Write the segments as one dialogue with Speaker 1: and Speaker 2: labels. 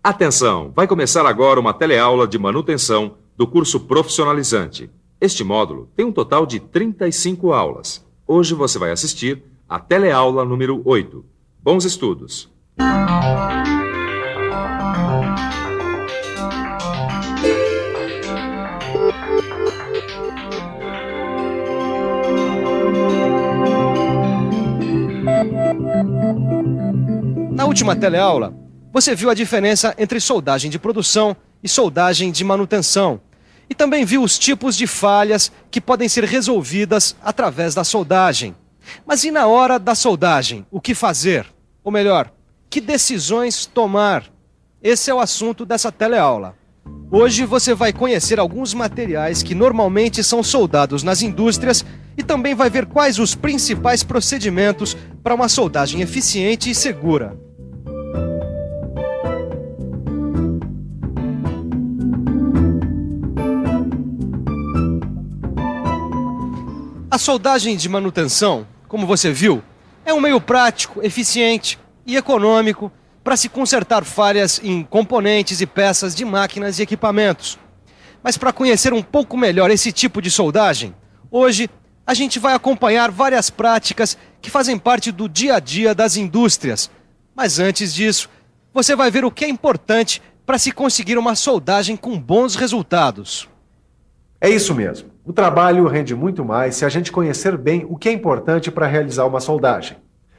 Speaker 1: Atenção! Vai começar agora uma teleaula de manutenção do curso profissionalizante. Este módulo tem um total de 35 aulas. Hoje você vai assistir a teleaula número 8. Bons estudos!
Speaker 2: Na última teleaula, você viu a diferença entre soldagem de produção e soldagem de manutenção. E também viu os tipos de falhas que podem ser resolvidas através da soldagem. Mas e na hora da soldagem, o que fazer? Ou melhor, que decisões tomar? Esse é o assunto dessa teleaula. Hoje você vai conhecer alguns materiais que normalmente são soldados nas indústrias e também vai ver quais os principais procedimentos para uma soldagem eficiente e segura. A soldagem de manutenção, como você viu, é um meio prático, eficiente e econômico para se consertar falhas em componentes e peças de máquinas e equipamentos. Mas para conhecer um pouco melhor esse tipo de soldagem, hoje a gente vai acompanhar várias práticas que fazem parte do dia a dia das indústrias. Mas antes disso, você vai ver o que é importante para se conseguir uma soldagem com bons resultados.
Speaker 3: É isso mesmo. O trabalho rende muito mais se a gente conhecer bem o que é importante para realizar uma soldagem.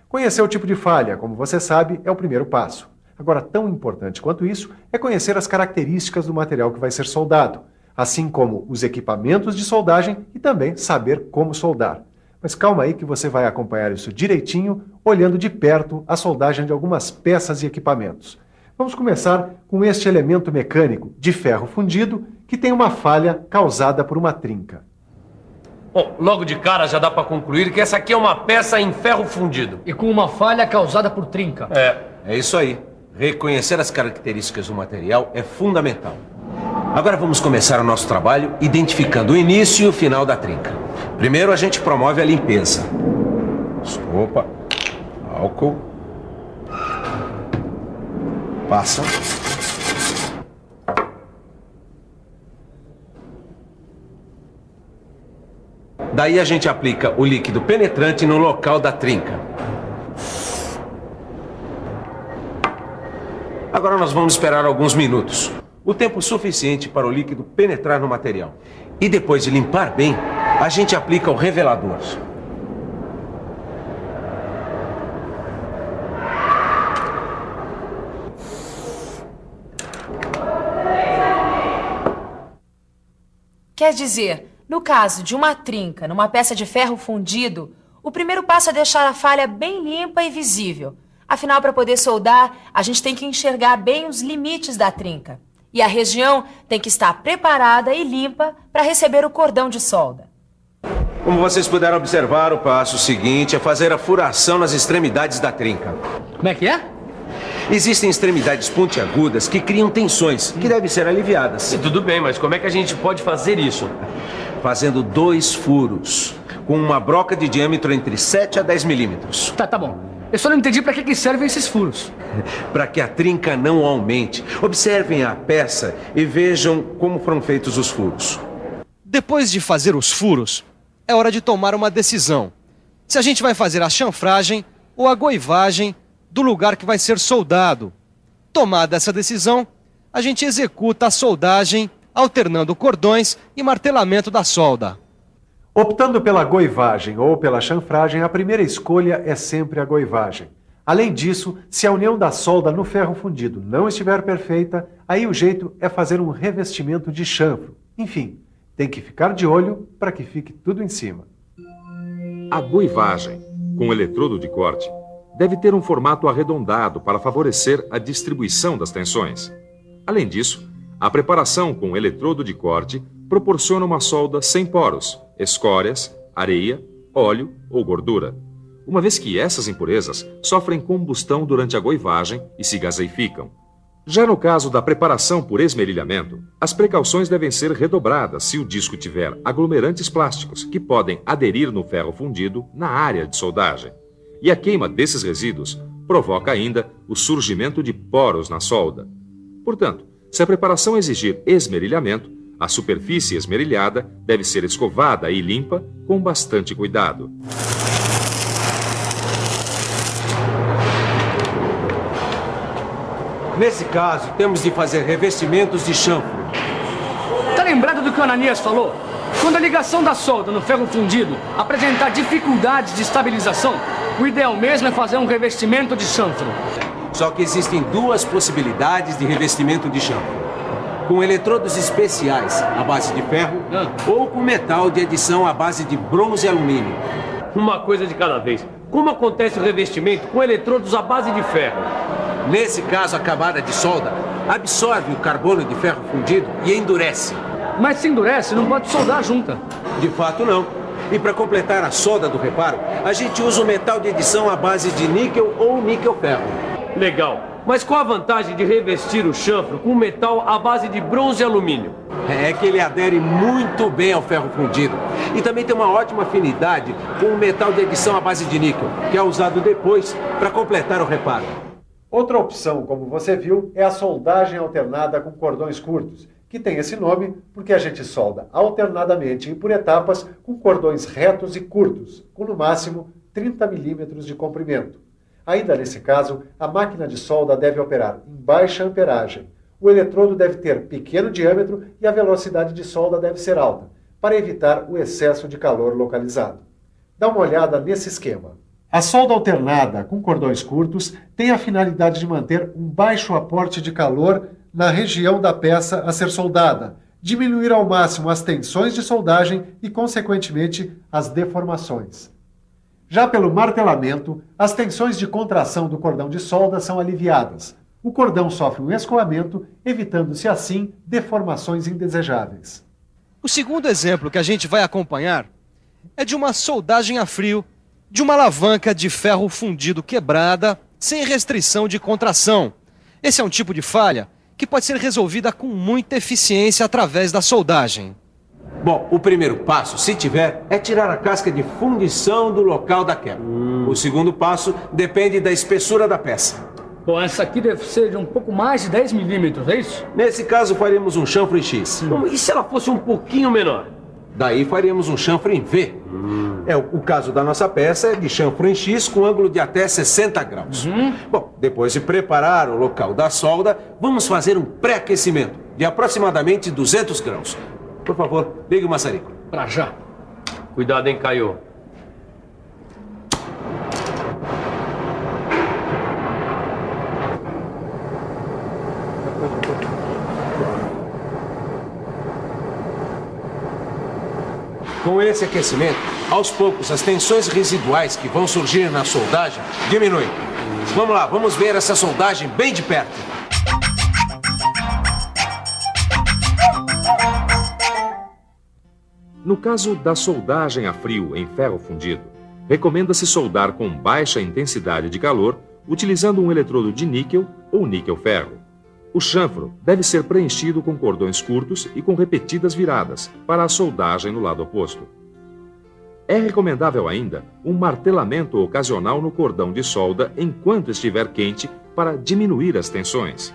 Speaker 3: Conhecer o tipo de falha, como você sabe, é o primeiro passo. Agora, tão importante quanto isso é conhecer as características do material que vai ser soldado, assim como os equipamentos de soldagem e também saber como soldar. Mas calma aí que você vai acompanhar isso direitinho, olhando de perto a soldagem de algumas peças e equipamentos. Vamos começar com este elemento mecânico de ferro fundido que tem uma falha causada por uma trinca.
Speaker 4: Bom, logo de cara já dá para concluir que essa aqui é uma peça em ferro fundido.
Speaker 5: E com uma falha causada por trinca.
Speaker 6: É isso aí. Reconhecer as características do material é fundamental. Agora vamos começar o nosso trabalho identificando o início e o final da trinca. Primeiro a gente promove a limpeza. Estopa, álcool, passa. Daí a gente aplica o líquido penetrante no local da trinca. Agora nós vamos esperar alguns minutos. O tempo suficiente para o líquido penetrar no material. E depois de limpar bem, a gente aplica o revelador.
Speaker 7: Quer dizer, no caso de uma trinca numa peça de ferro fundido, o primeiro passo é deixar a falha bem limpa e visível. Afinal, para poder soldar, a gente tem que enxergar bem os limites da trinca. E a região tem que estar preparada e limpa para receber o cordão de solda.
Speaker 6: Como vocês puderam observar, o passo seguinte é fazer a furação nas extremidades da trinca.
Speaker 5: Como é que é?
Speaker 6: Existem extremidades pontiagudas que criam tensões que devem ser aliviadas.
Speaker 4: Tudo bem, mas como é que a gente pode fazer isso?
Speaker 6: Fazendo 2 furos, com uma broca de diâmetro entre 7 a 10 milímetros.
Speaker 5: Tá bom. Eu só não entendi para que servem esses furos.
Speaker 6: Para que a trinca não aumente. Observem a peça e vejam como foram feitos os furos.
Speaker 2: Depois de fazer os furos, é hora de tomar uma decisão. Se a gente vai fazer a chanfragem ou a goivagem do lugar que vai ser soldado. Tomada essa decisão, a gente executa a soldagem alternando cordões e martelamento da solda.
Speaker 3: Optando pela goivagem ou pela chanfragem, a primeira escolha é sempre a goivagem. Além disso, se a união da solda no ferro fundido não estiver perfeita, aí o jeito é fazer um revestimento de chanfro. Enfim, tem que ficar de olho para que fique tudo em cima.
Speaker 1: A goivagem, com eletrodo de corte, deve ter um formato arredondado para favorecer a distribuição das tensões. Além disso, a preparação com eletrodo de corte proporciona uma solda sem poros, escórias, areia, óleo ou gordura, uma vez que essas impurezas sofrem combustão durante a goivagem e se gaseificam. Já no caso da preparação por esmerilhamento, as precauções devem ser redobradas se o disco tiver aglomerantes plásticos que podem aderir no ferro fundido na área de soldagem. E a queima desses resíduos provoca ainda o surgimento de poros na solda. Portanto, se a preparação exigir esmerilhamento, a superfície esmerilhada deve ser escovada e limpa com bastante cuidado.
Speaker 6: Nesse caso, temos de fazer revestimentos de chanfro.
Speaker 5: Tá lembrado do que o Ananias falou? Quando a ligação da solda no ferro fundido apresentar dificuldades de estabilização, o ideal mesmo é fazer um revestimento de chanfro.
Speaker 6: Só que existem duas possibilidades de revestimento de chanfro. Com eletrodos especiais à base de ferro ou com metal de adição à base de bronze e alumínio.
Speaker 4: Uma coisa de cada vez. Como acontece o revestimento com eletrodos à base de ferro?
Speaker 6: Nesse caso, a camada de solda absorve o carbono de ferro fundido e endurece.
Speaker 5: Mas se endurece, não pode soldar junta.
Speaker 6: De fato, não. E para completar a solda do reparo, a gente usa o metal de adição à base de níquel ou níquel-ferro.
Speaker 4: Legal. Mas qual a vantagem de revestir o chanfro com metal à base de bronze e alumínio?
Speaker 6: É que ele adere muito bem ao ferro fundido. E também tem uma ótima afinidade com o metal de adição à base de níquel, que é usado depois para completar o reparo.
Speaker 3: Outra opção, como você viu, é a soldagem alternada com cordões curtos, que tem esse nome porque a gente solda alternadamente e por etapas com cordões retos e curtos, com no máximo 30 milímetros de comprimento. Ainda nesse caso, a máquina de solda deve operar em baixa amperagem. O eletrodo deve ter pequeno diâmetro e a velocidade de solda deve ser alta, para evitar o excesso de calor localizado. Dá uma olhada nesse esquema. A solda alternada com cordões curtos tem a finalidade de manter um baixo aporte de calor na região da peça a ser soldada, diminuir ao máximo as tensões de soldagem e, consequentemente, as deformações. Já pelo martelamento, as tensões de contração do cordão de solda são aliviadas. O cordão sofre um escoamento, evitando-se assim deformações indesejáveis.
Speaker 2: O segundo exemplo que a gente vai acompanhar é de uma soldagem a frio de uma alavanca de ferro fundido quebrada sem restrição de contração. Esse é um tipo de falha que pode ser resolvida com muita eficiência através da soldagem.
Speaker 6: Bom, o primeiro passo, se tiver, é tirar a casca de fundição do local da quebra. O segundo passo depende da espessura da peça.
Speaker 5: Bom, essa aqui deve ser de um pouco mais de 10 milímetros, é isso?
Speaker 6: Nesse caso, faremos um chanfro em X.
Speaker 4: E se ela fosse um pouquinho menor?
Speaker 6: Daí faremos um chanfro em V. O caso da nossa peça é de chanfro em X com ângulo de até 60 graus. Bom, depois de preparar o local da solda, vamos fazer um pré-aquecimento de aproximadamente 200 graus. Por favor, ligue o maçarico.
Speaker 5: Pra já.
Speaker 4: Cuidado, hein, Caio?
Speaker 6: Com esse aquecimento, aos poucos, as tensões residuais que vão surgir na soldagem diminuem. Vamos lá, vamos ver essa soldagem bem de perto.
Speaker 1: No caso da soldagem a frio em ferro fundido, recomenda-se soldar com baixa intensidade de calor, utilizando um eletrodo de níquel ou níquel-ferro. O chanfro deve ser preenchido com cordões curtos e com repetidas viradas para a soldagem no lado oposto. É recomendável ainda um martelamento ocasional no cordão de solda enquanto estiver quente para diminuir as tensões.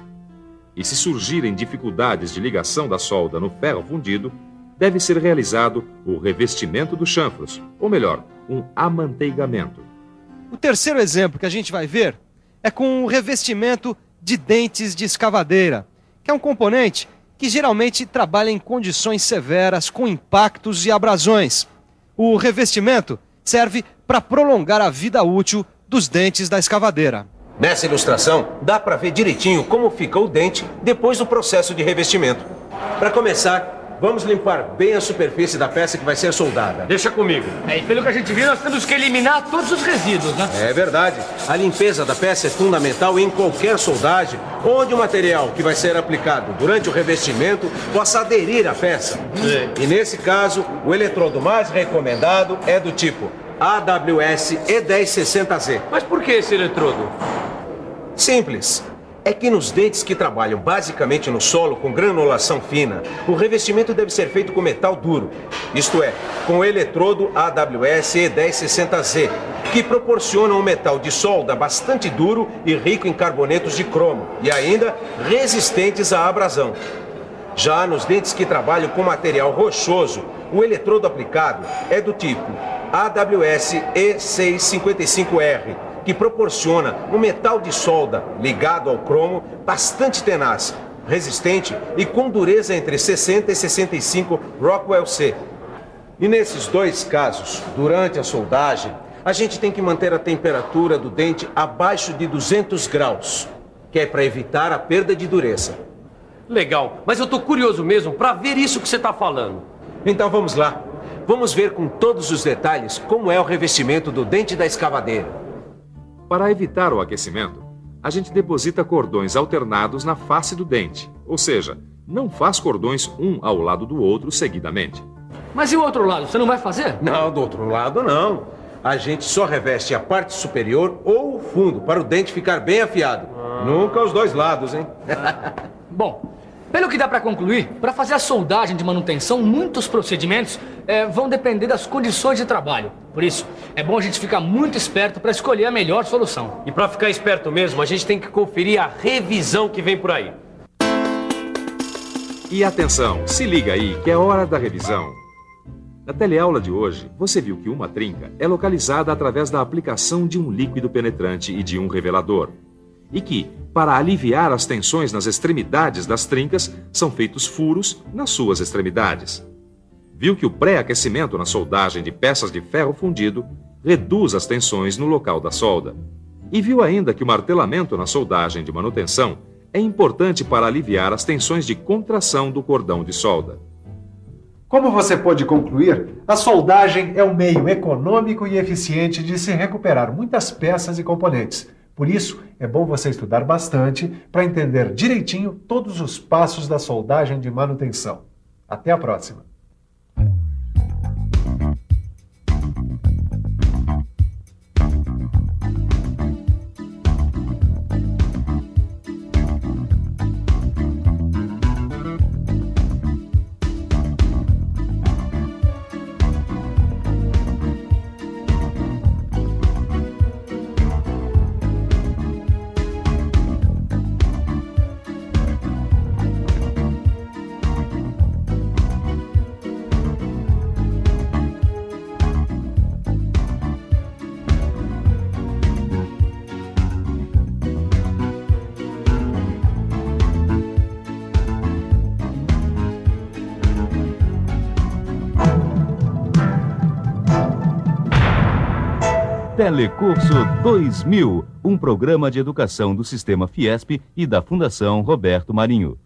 Speaker 1: E se surgirem dificuldades de ligação da solda no ferro fundido, deve ser realizado o revestimento dos chanfros, ou melhor, um amanteigamento.
Speaker 2: O terceiro exemplo que a gente vai ver é com o revestimento de dentes de escavadeira, que é um componente que geralmente trabalha em condições severas, com impactos e abrasões. O revestimento serve para prolongar a vida útil dos dentes da escavadeira.
Speaker 6: Nessa ilustração, dá para ver direitinho como fica o dente depois do processo de revestimento. Para começar, vamos limpar bem a superfície da peça que vai ser soldada.
Speaker 4: Deixa comigo.
Speaker 5: E pelo que a gente viu, nós temos que eliminar todos os resíduos, né?
Speaker 6: É verdade. A limpeza da peça é fundamental em qualquer soldagem, onde o material que vai ser aplicado durante o revestimento possa aderir à peça. E nesse caso, o eletrodo mais recomendado é do tipo AWS E1060Z.
Speaker 4: Mas por que esse eletrodo?
Speaker 6: Simples. É que nos dentes que trabalham basicamente no solo com granulação fina, o revestimento deve ser feito com metal duro. Isto é, com o eletrodo AWS E1060Z, que proporcionam um metal de solda bastante duro e rico em carbonetos de cromo e ainda resistentes à abrasão. Já nos dentes que trabalham com material rochoso, o eletrodo aplicado é do tipo AWS E655R, que proporciona um metal de solda ligado ao cromo bastante tenaz, resistente e com dureza entre 60 e 65 Rockwell C. E nesses dois casos, durante a soldagem, a gente tem que manter a temperatura do dente abaixo de 200 graus, que é para evitar a perda de dureza.
Speaker 4: Legal, mas eu tô curioso mesmo para ver isso que você tá falando.
Speaker 6: Então vamos lá. Vamos ver com todos os detalhes como é o revestimento do dente da escavadeira.
Speaker 1: Para evitar o aquecimento, a gente deposita cordões alternados na face do dente, ou seja, não faz cordões um ao lado do outro seguidamente.
Speaker 5: Mas e o outro lado, você não vai fazer?
Speaker 6: Não, do outro lado não. A gente só reveste a parte superior ou o fundo para o dente ficar bem afiado. Nunca os dois lados, hein?
Speaker 5: Bom, pelo que dá para concluir, para fazer a soldagem de manutenção, muitos procedimentos vão depender das condições de trabalho. Por isso, é bom a gente ficar muito esperto para escolher a melhor solução.
Speaker 4: E para ficar esperto mesmo, a gente tem que conferir a revisão que vem por aí.
Speaker 1: E atenção, se liga aí que é hora da revisão. Na teleaula de hoje, você viu que uma trinca é localizada através da aplicação de um líquido penetrante e de um revelador. E que, para aliviar as tensões nas extremidades das trincas, são feitos furos nas suas extremidades. Viu que o pré-aquecimento na soldagem de peças de ferro fundido reduz as tensões no local da solda. E viu ainda que o martelamento na soldagem de manutenção é importante para aliviar as tensões de contração do cordão de solda.
Speaker 3: Como você pôde concluir, a soldagem é um meio econômico e eficiente de se recuperar muitas peças e componentes. Por isso, é bom você estudar bastante para entender direitinho todos os passos da soldagem de manutenção. Até a próxima!
Speaker 8: Telecurso 2000, um programa de educação do Sistema Fiesp e da Fundação Roberto Marinho.